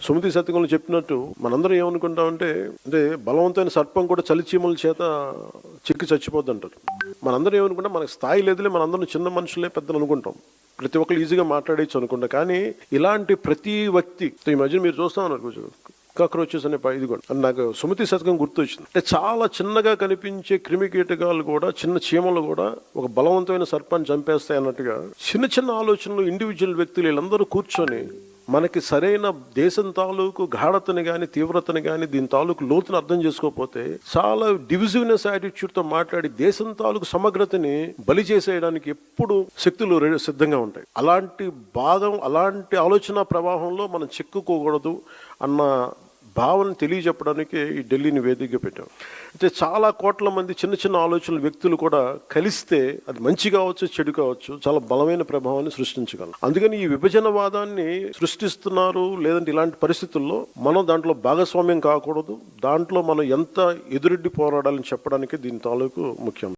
సుమతి శతకంలో చెప్పినట్టు మనందరం ఏమనుకుంటామంటే అంటే బలవంతమైన సర్పం కూడా చలిచీమల చేత చిక్కి చచ్చిపోద్ది అంటారు. మనందరం ఏమనుకుంటాం, మనకు స్థాయి లేదులే, మనందరం చిన్న మనుషులే పెద్దలు అనుకుంటాం, ప్రతి ఒక్కరు ఈజీగా మాట్లాడేయచ్చు అనుకుంటా. కానీ ఇలాంటి ప్రతి వ్యక్తి ఈ మధ్య మీరు చూస్తా ఉన్నారు కాక్రోచెస్ అనే ఇది కూడా నాకు సుమతి శతకం గుర్తొచ్చింది. అంటే చాలా చిన్నగా కనిపించే క్రిమి కీటకాలు కూడా, చిన్న చీమలు కూడా ఒక బలవంతమైన సర్పాన్ని చంపేస్తాయి అన్నట్టుగా చిన్న చిన్న ఆలోచనలు ఇండివిజువల్ వ్యక్తులు వీళ్ళందరూ కూర్చొని మనకి సరైన దేశం తాలూకు గాఢతని కానీ తీవ్రతని కానీ దీని తాలూకు లోతును అర్థం చేసుకోకపోతే చాలా డివిజివ్నెస్ యాటిట్యూడ్తో మాట్లాడి దేశం తాలూకు సమగ్రతని బలి చేసేయడానికి ఎప్పుడు శక్తులు సిద్ధంగా ఉంటాయి. అలాంటి అలాంటి ఆలోచన ప్రవాహంలో మనం చిక్కుకోకూడదు అన్న భావన తెలియజెప్పడానికి ఈ ఢిల్లీని వేదికగా పెట్టాం. అయితే చాలా కోట్ల మంది చిన్న చిన్న ఆలోచనలు వ్యక్తులు కూడా కలిస్తే అది మంచి కావచ్చు, చెడు కావచ్చు, చాలా బలమైన ప్రభావాన్ని సృష్టించగలం. అందుకని ఈ విభజనవాదాన్ని సృష్టిస్తున్నారు లేదంటే ఇలాంటి పరిస్థితుల్లో మనం దాంట్లో భాగస్వామ్యం కాకూడదు, దాంట్లో మనం ఎంత ఎదురెడ్డి పోరాడాలని చెప్పడానికి దీని తాలూకు ముఖ్యం.